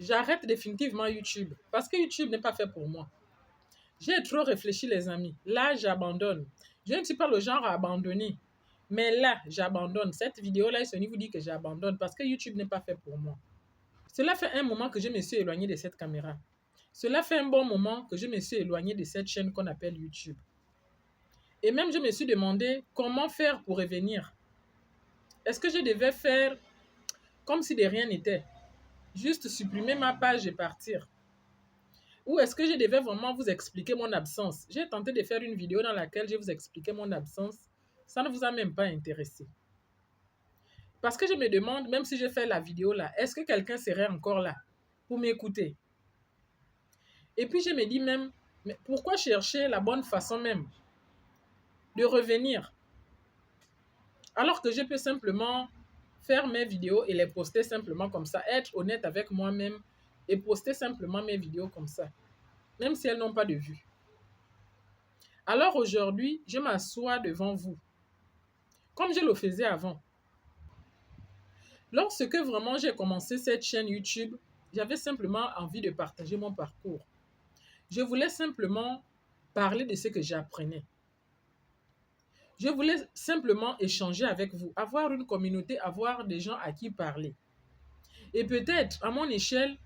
j'arrête définitivement YouTube parce que YouTube n'est pas fait pour moi. J'ai trop réfléchi, les amis. Là, j'abandonne. Je ne suis pas le genre à abandonner. Mais là, j'abandonne. Cette vidéo-là, Sony vous dit que j'abandonne parce que YouTube n'est pas fait pour moi. Cela fait un moment que je me suis éloigné de cette caméra. Cela fait un bon moment que je me suis éloigné de cette chaîne qu'on appelle YouTube. Et même, je me suis demandé comment faire pour revenir. Est-ce que je devais faire comme si de rien n'était? Juste supprimer ma page et partir? Ou est-ce que je devais vraiment vous expliquer mon absence? J'ai tenté de faire une vidéo dans laquelle je vous expliquais mon absence. Ça ne vous a même pas intéressé. Parce que je me demande, même si je fais la vidéo là, est-ce que quelqu'un serait encore là pour m'écouter? Et puis je me dis même, mais pourquoi chercher la bonne façon même de revenir? Alors que je peux simplement faire mes vidéos et les poster simplement comme ça, être honnête avec moi-même et poster simplement mes vidéos comme ça, même si elles n'ont pas de vue. Alors aujourd'hui, je m'assois devant vous, comme je le faisais avant. Lorsque vraiment j'ai commencé cette chaîne YouTube, j'avais simplement envie de partager mon parcours. Je voulais simplement parler de ce que j'apprenais. Je voulais simplement échanger avec vous, avoir une communauté, avoir des gens à qui parler. Et peut-être, à mon échelle,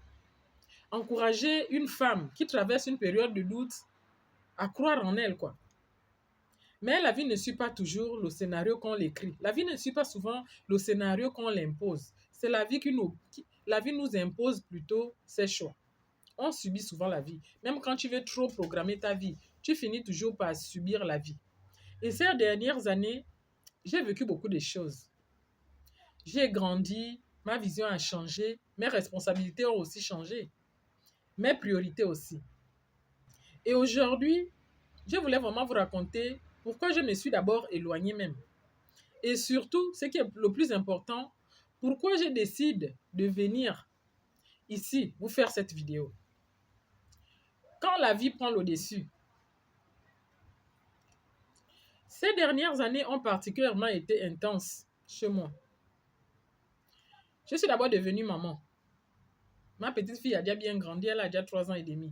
encourager une femme qui traverse une période de doute à croire en elle, quoi. Mais la vie ne suit pas toujours le scénario qu'on l'écrit. La vie ne suit pas souvent le scénario qu'on l'impose. C'est la vie la vie nous impose plutôt ses choix. On subit souvent la vie. Même quand tu veux trop programmer ta vie, tu finis toujours par subir la vie. Et ces dernières années, j'ai vécu beaucoup de choses. J'ai grandi, ma vision a changé, mes responsabilités ont aussi changé, mes priorités aussi. Et aujourd'hui, je voulais vraiment vous raconter pourquoi je me suis d'abord éloignée même. Et surtout, ce qui est le plus important, pourquoi je décide de venir ici vous faire cette vidéo. Quand la vie prend le dessus, ces dernières années ont particulièrement été intenses chez moi. Je suis d'abord devenue maman. Ma petite fille a déjà bien grandi, elle a déjà 3 ans et demi.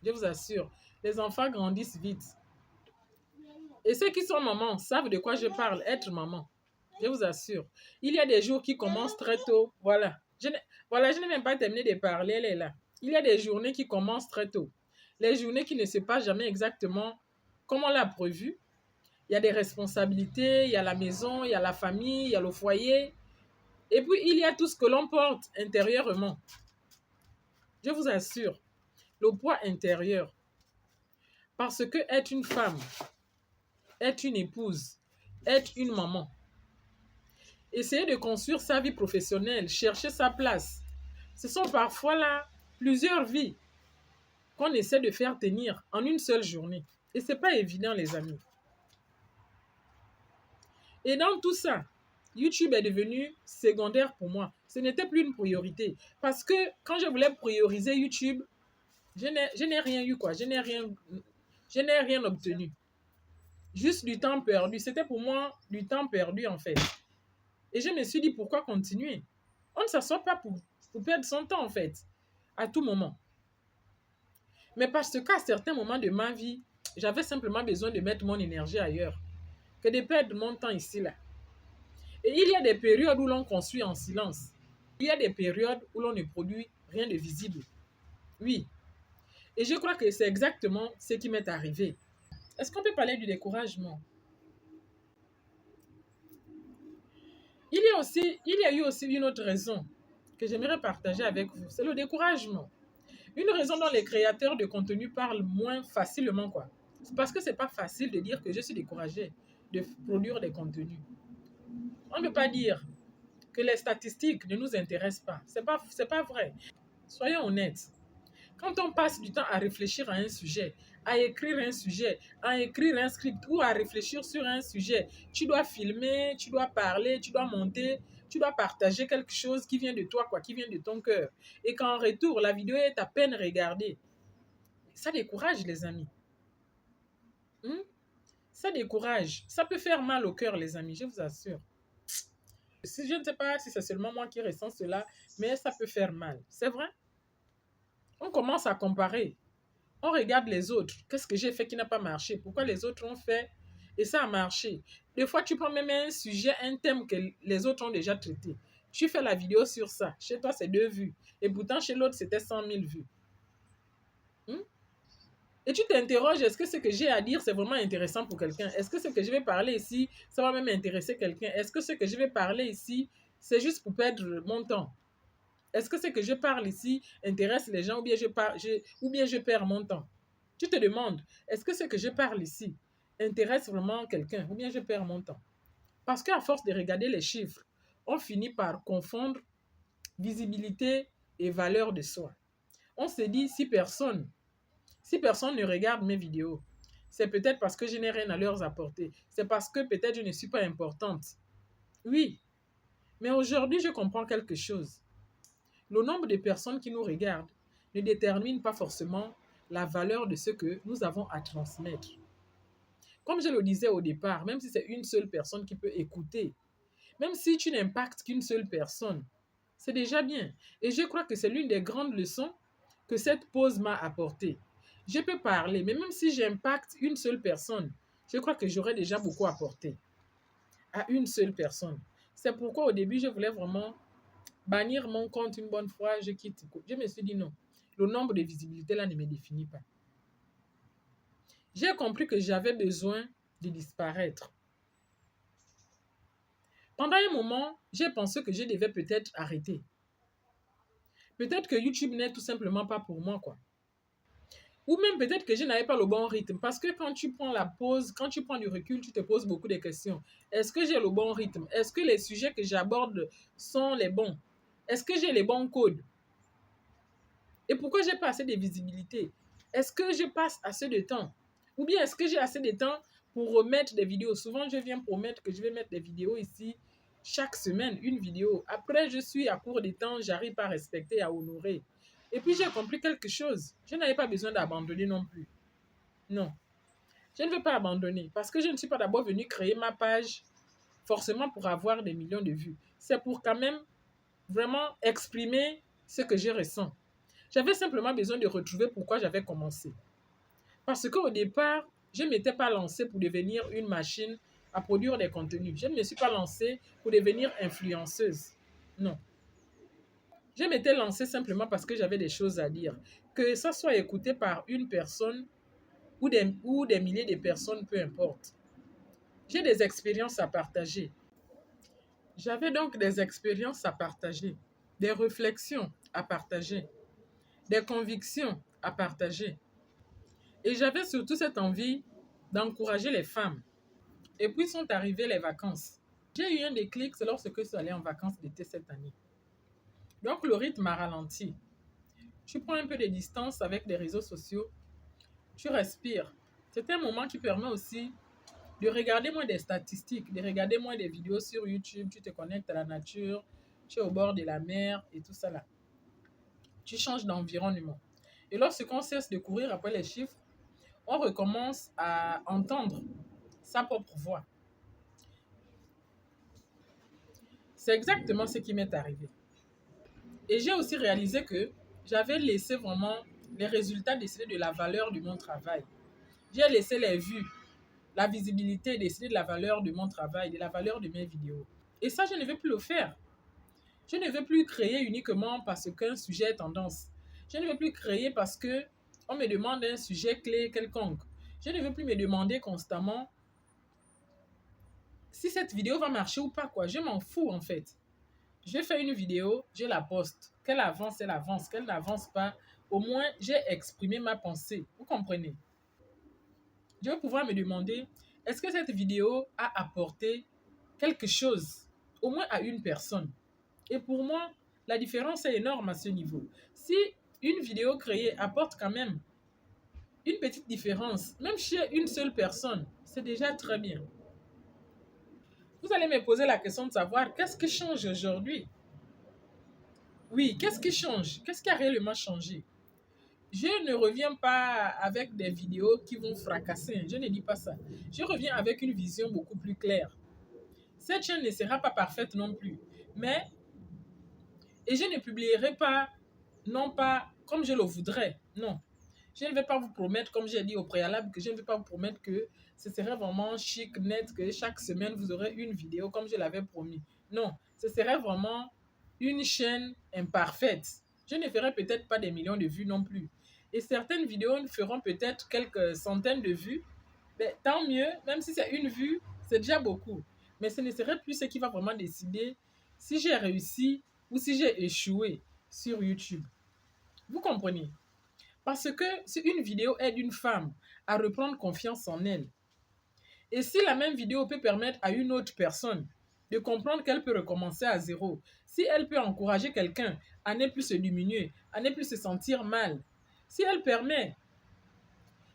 Je vous assure, les enfants grandissent vite. Et ceux qui sont mamans savent de quoi je parle, être maman. Je vous assure. Il y a des jours qui commencent très tôt. Voilà. Je n'ai même pas terminé de parler, elle est là. Il y a des journées qui commencent très tôt. Les journées qui ne se passent jamais exactement comme on l'a prévu. Il y a des responsabilités, il y a la maison, il y a la famille, il y a le foyer. Et puis, il y a tout ce que l'on porte intérieurement. Je vous assure, le poids intérieur. Parce que être une femme, être une épouse, être une maman, essayer de construire sa vie professionnelle, chercher sa place, ce sont parfois là plusieurs vies qu'on essaie de faire tenir en une seule journée. Et ce n'est pas évident, les amis. Et dans tout ça, YouTube est devenu secondaire pour moi. Ce n'était plus une priorité. Parce que quand je voulais prioriser YouTube, je n'ai rien eu, quoi. Je n'ai rien obtenu. Juste du temps perdu. C'était pour moi du temps perdu, en fait. Et je me suis dit, pourquoi continuer? On ne s'assoit pas pour perdre son temps, en fait, à tout moment. Mais parce qu'à certains moments de ma vie, j'avais simplement besoin de mettre mon énergie ailleurs que de perdre mon temps ici, là. Et il y a des périodes où l'on construit en silence. Il y a des périodes où l'on ne produit rien de visible. Oui. Et je crois que c'est exactement ce qui m'est arrivé. Est-ce qu'on peut parler du découragement? Il y a eu aussi une autre raison que j'aimerais partager avec vous. C'est le découragement. Une raison dont les créateurs de contenu parlent moins facilement, quoi. C'est parce que c'est pas facile de dire que je suis découragé de produire des contenus. On ne peut pas dire que les statistiques ne nous intéressent pas. C'est pas vrai. Soyons honnêtes. Quand on passe du temps à réfléchir à un sujet, à écrire un sujet, à écrire un script ou à réfléchir sur un sujet, tu dois filmer, tu dois parler, tu dois monter, tu dois partager quelque chose qui vient de toi, quoi, qui vient de ton cœur. Et qu'en retour, la vidéo est à peine regardée. Ça décourage, les amis. Ça décourage. Ça peut faire mal au cœur, les amis, je vous assure. Si je ne sais pas si c'est seulement moi qui ressens cela, mais ça peut faire mal. C'est vrai. On commence à comparer. On regarde les autres. Qu'est-ce que j'ai fait qui n'a pas marché? Pourquoi les autres ont fait et ça a marché? Des fois, tu prends même un sujet, un thème que les autres ont déjà traité. Tu fais la vidéo sur ça. Chez toi, c'est 2 vues. Et pourtant, chez l'autre, c'était 100 000 vues. Et tu t'interroges, est-ce que ce que j'ai à dire, c'est vraiment intéressant pour quelqu'un? Est-ce que ce que je vais parler ici, ça va même intéresser quelqu'un? Est-ce que ce que je vais parler ici, c'est juste pour perdre mon temps? Est-ce que ce que je parle ici intéresse les gens ou bien je perds mon temps? Tu te demandes, est-ce que ce que je parle ici intéresse vraiment quelqu'un ou bien je perds mon temps? Parce qu'à force de regarder les chiffres, on finit par confondre visibilité et valeur de soi. On se dit, si personne ne regarde mes vidéos, c'est peut-être parce que je n'ai rien à leur apporter. C'est parce que peut-être je ne suis pas importante. Oui, mais aujourd'hui, je comprends quelque chose. Le nombre de personnes qui nous regardent ne détermine pas forcément la valeur de ce que nous avons à transmettre. Comme je le disais au départ, même si c'est une seule personne qui peut écouter, même si tu n'impactes qu'une seule personne, c'est déjà bien. Et je crois que c'est l'une des grandes leçons que cette pause m'a apportée. Je peux parler, mais même si j'impacte une seule personne, je crois que j'aurais déjà beaucoup apporté à une seule personne. C'est pourquoi au début, je voulais vraiment bannir mon compte une bonne fois, je quitte. Je me suis dit non, le nombre de visibilités là ne me définit pas. J'ai compris que j'avais besoin de disparaître. Pendant un moment, j'ai pensé que je devais peut-être arrêter. Peut-être que YouTube n'est tout simplement pas pour moi, quoi. Ou même peut-être que je n'avais pas le bon rythme. Parce que quand tu prends la pause, quand tu prends du recul, tu te poses beaucoup de questions. Est-ce que j'ai le bon rythme? Est-ce que les sujets que j'aborde sont les bons? Est-ce que j'ai les bons codes? Et pourquoi j'ai pas assez de visibilité? Est-ce que je passe assez de temps? Ou bien est-ce que j'ai assez de temps pour remettre des vidéos? Souvent, je viens promettre que je vais mettre des vidéos ici chaque semaine, une vidéo. Après, je suis à court de temps, j'arrive pas à respecter, à honorer. Et puis, j'ai compris quelque chose. Je n'avais pas besoin d'abandonner non plus. Non, je ne veux pas abandonner parce que je ne suis pas d'abord venue créer ma page forcément pour avoir des millions de vues. C'est pour quand même vraiment exprimer ce que je ressens. J'avais simplement besoin de retrouver pourquoi j'avais commencé. Parce qu'au départ, je ne m'étais pas lancée pour devenir une machine à produire des contenus. Je ne me suis pas lancée pour devenir influenceuse. Non. Je m'étais lancée simplement parce que j'avais des choses à dire. Que ça soit écouté par une personne ou des milliers de personnes, peu importe. J'ai des expériences à partager. J'avais donc des expériences à partager, des réflexions à partager, des convictions à partager. Et j'avais surtout cette envie d'encourager les femmes. Et puis sont arrivées les vacances. J'ai eu un déclic, c'est lorsque je suis allée en vacances d'été cette année. Donc le rythme a ralenti. Tu prends un peu de distance avec les réseaux sociaux, tu respires. C'est un moment qui permet aussi de regarder moins des statistiques, de regarder moins des vidéos sur YouTube, tu te connectes à la nature, tu es au bord de la mer et tout ça là. Tu changes d'environnement. Et lorsqu'on cesse de courir après les chiffres, on recommence à entendre sa propre voix. C'est exactement ce qui m'est arrivé. Et j'ai aussi réalisé que j'avais laissé vraiment les résultats décider de la valeur de mon travail. J'ai laissé les vues, la visibilité décider de la valeur de mon travail, de la valeur de mes vidéos. Et ça, je ne veux plus le faire. Je ne veux plus créer uniquement parce qu'un sujet est tendance. Je ne veux plus créer parce que on me demande un sujet clé quelconque. Je ne veux plus me demander constamment si cette vidéo va marcher ou pas, quoi. Je m'en fous, en fait. Je fais une vidéo, je la poste. Qu'elle avance, elle avance. Qu'elle n'avance pas, au moins, j'ai exprimé ma pensée. Vous comprenez? Je vais pouvoir me demander, est-ce que cette vidéo a apporté quelque chose, au moins à une personne? Et pour moi, la différence est énorme à ce niveau. Si une vidéo créée apporte quand même une petite différence, même chez une seule personne, c'est déjà très bien. Vous allez me poser la question de savoir qu'est-ce qui change aujourd'hui? Oui, qu'est-ce qui change? Qu'est-ce qui a réellement changé? Je ne reviens pas avec des vidéos qui vont fracasser. Je ne dis pas ça. Je reviens avec une vision beaucoup plus claire. Cette chaîne ne sera pas parfaite non plus. Mais, et je ne publierai pas, non pas comme je le voudrais. Non. Je ne vais pas vous promettre, comme j'ai dit au préalable, que je ne vais pas vous promettre que ce serait vraiment chic, net, que chaque semaine vous aurez une vidéo comme je l'avais promis. Non, ce serait vraiment une chaîne imparfaite. Je ne ferai peut-être pas des millions de vues non plus. Et certaines vidéos feront peut-être quelques centaines de vues. Mais tant mieux, même si c'est une vue, c'est déjà beaucoup. Mais ce ne serait plus ce qui va vraiment décider si j'ai réussi ou si j'ai échoué sur YouTube. Vous comprenez? Parce que si une vidéo aide une femme à reprendre confiance en elle, et si la même vidéo peut permettre à une autre personne de comprendre qu'elle peut recommencer à zéro, si elle peut encourager quelqu'un à ne plus se diminuer, à ne plus se sentir mal, si elle permet,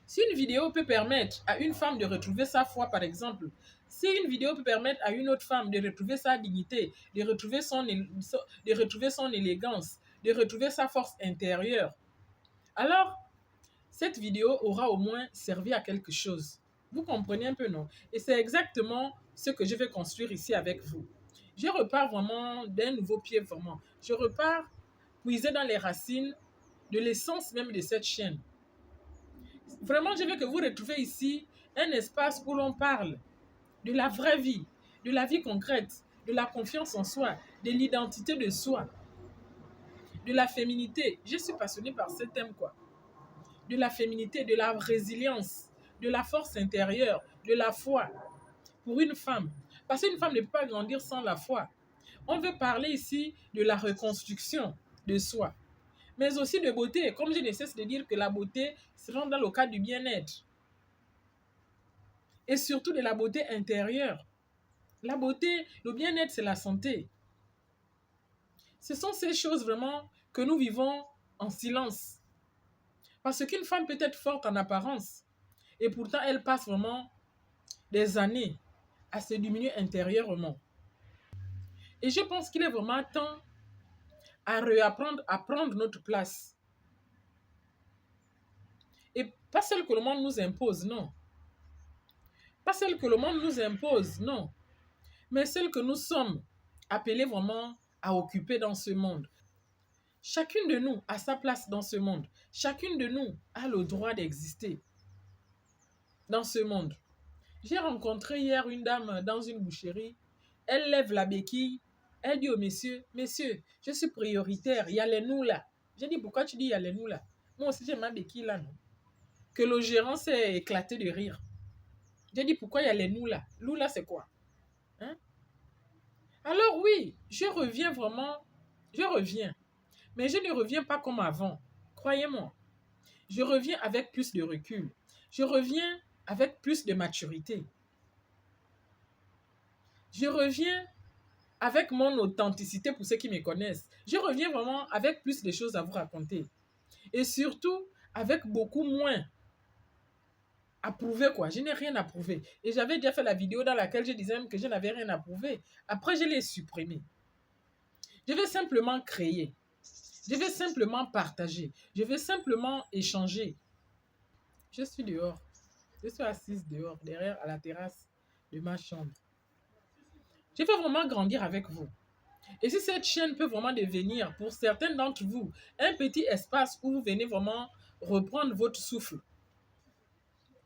si une vidéo peut permettre à une femme de retrouver sa foi, par exemple, si une vidéo peut permettre à une autre femme de retrouver sa dignité, de retrouver son élégance, de retrouver sa force intérieure, alors cette vidéo aura au moins servi à quelque chose. Vous comprenez un peu, non? Et c'est exactement ce que je vais construire ici avec vous. Je repars vraiment d'un nouveau pied, vraiment. Je repars puiser dans les racines de l'essence même de cette chaîne. Vraiment, je veux que vous retrouviez ici un espace où l'on parle de la vraie vie, de la vie concrète, de la confiance en soi, de l'identité de soi, de la féminité. Je suis passionnée par ce thème, quoi. De la féminité, de la résilience, de la force intérieure, de la foi pour une femme. Parce qu'une femme ne peut pas grandir sans la foi. On veut parler ici de la reconstruction de soi, mais aussi de beauté. Comme je ne cesse de dire que la beauté se rend dans le cadre du bien-être. Et surtout de la beauté intérieure. La beauté, le bien-être, c'est la santé. Ce sont ces choses vraiment que nous vivons en silence. Parce qu'une femme peut être forte en apparence et pourtant elle passe vraiment des années à se diminuer intérieurement. Et je pense qu'il est vraiment temps à réapprendre à prendre notre place. Et pas celle que le monde nous impose, non. Pas celle que le monde nous impose, non. Mais celle que nous sommes appelés vraiment à occuper dans ce monde. Chacune de nous a sa place dans ce monde. Chacune de nous a le droit d'exister dans ce monde. J'ai rencontré hier une dame dans une boucherie. Elle lève la béquille. Elle dit au monsieur, monsieur, je suis prioritaire, il y a les nous là. J'ai dit, pourquoi tu dis il y a les nous là? Moi aussi j'ai ma béquille là, non? Que le gérant s'est éclaté de rire. J'ai dit, pourquoi il y a les nous là? Nous là c'est quoi? Hein? Alors oui, je reviens vraiment, je reviens. Mais je ne reviens pas comme avant, croyez-moi. Je reviens avec plus de recul. Je reviens avec plus de maturité. Je reviens avec mon authenticité pour ceux qui me connaissent. Je reviens vraiment avec plus de choses à vous raconter. Et surtout, avec beaucoup moins à prouver, quoi. Je n'ai rien à prouver. Et j'avais déjà fait la vidéo dans laquelle je disais même que je n'avais rien à prouver. Après, je l'ai supprimé. Je vais simplement créer. Je vais simplement partager. Je vais simplement échanger. Je suis dehors. Je suis assise dehors, derrière, à la terrasse de ma chambre. Je veux vraiment grandir avec vous. Et si cette chaîne peut vraiment devenir, pour certains d'entre vous, un petit espace où vous venez vraiment reprendre votre souffle,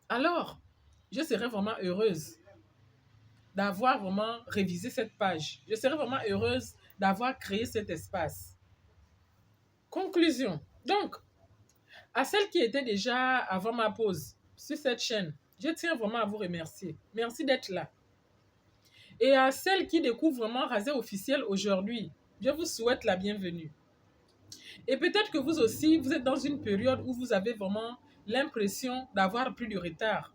alors, je serai vraiment heureuse d'avoir vraiment révisé cette page. Je serai vraiment heureuse d'avoir créé cet espace. Conclusion. Donc, à celles qui étaient déjà avant ma pause sur cette chaîne, je tiens vraiment à vous remercier. Merci d'être là. Et à celles qui découvrent vraiment Rasé Officiel aujourd'hui, je vous souhaite la bienvenue. Et peut-être que vous aussi, vous êtes dans une période où vous avez vraiment l'impression d'avoir pris du retard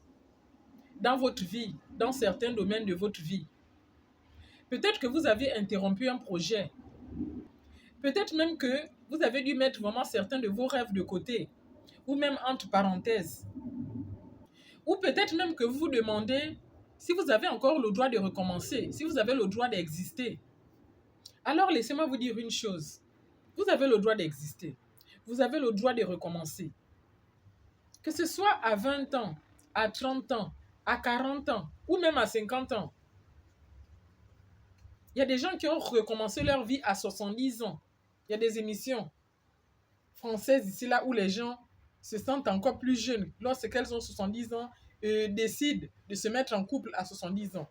dans votre vie, dans certains domaines de votre vie. Peut-être que vous avez interrompu un projet. Peut-être même que vous avez dû mettre vraiment certains de vos rêves de côté, ou même entre parenthèses. Ou peut-être même que vous vous demandez si vous avez encore le droit de recommencer, si vous avez le droit d'exister. Alors laissez-moi vous dire une chose. Vous avez le droit d'exister. Vous avez le droit de recommencer. Que ce soit à 20 ans, à 30 ans, à 40 ans, ou même à 50 ans. Il y a des gens qui ont recommencé leur vie à 70 ans. Il y a des émissions françaises ici, là, où les gens se sentent encore plus jeunes lorsqu'elles ont 70 ans et décident de se mettre en couple à 70 ans.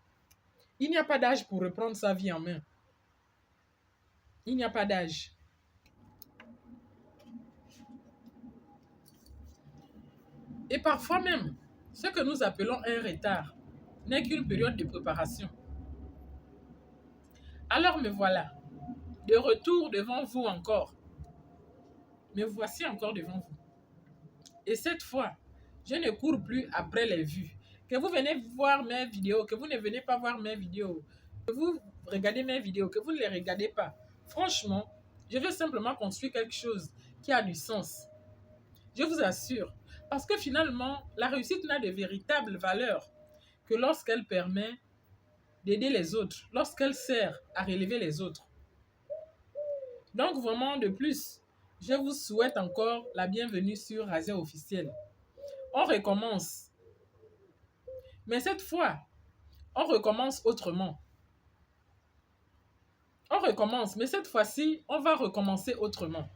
Il n'y a pas d'âge pour reprendre sa vie en main. Il n'y a pas d'âge. Et parfois même, ce que nous appelons un retard n'est qu'une période de préparation. Alors me voilà, de retour devant vous encore. Me voici encore devant vous. Et cette fois, je ne cours plus après les vues. Que vous venez voir mes vidéos, que vous ne venez pas voir mes vidéos, que vous regardez mes vidéos, que vous ne les regardez pas. Franchement, je veux simplement construire quelque chose qui a du sens. Je vous assure. Parce que finalement, la réussite n'a de véritable valeur que lorsqu'elle permet d'aider les autres, lorsqu'elle sert à relever les autres. Donc vraiment, de plus, je vous souhaite encore la bienvenue sur Razia Officiel. On recommence. Mais cette fois, on recommence autrement. On recommence, mais cette fois-ci, on va recommencer autrement.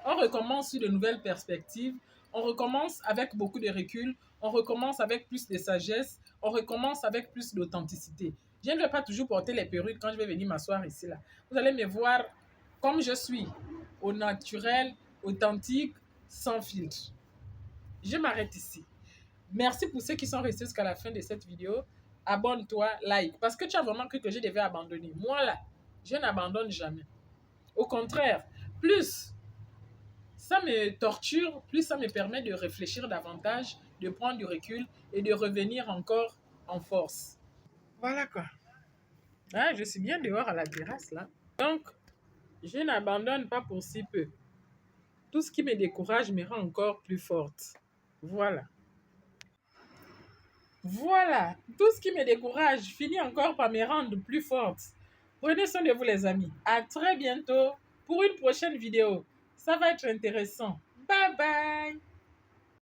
On recommence sur de nouvelles perspectives. On recommence avec beaucoup de recul. On recommence avec plus de sagesse. On recommence avec plus d'authenticité. Je ne vais pas toujours porter les perruques quand je vais venir m'asseoir ici, là. Vous allez me voir comme je suis, au naturel, authentique, sans filtre. Je m'arrête ici. Merci pour ceux qui sont restés jusqu'à la fin de cette vidéo. Abonne-toi, like. Parce que tu as vraiment cru que je devais abandonner. Moi, là, je n'abandonne jamais. Au contraire, plus ça me torture, plus ça me permet de réfléchir davantage, de prendre du recul et de revenir encore en force. Voilà quoi. Ah, je suis bien dehors à la terrasse là. Donc, je n'abandonne pas pour si peu. Tout ce qui me décourage me rend encore plus forte. Voilà. Voilà. Tout ce qui me décourage finit encore par me rendre plus forte. Prenez soin de vous les amis. À très bientôt pour une prochaine vidéo. Ça va être intéressant. Bye bye.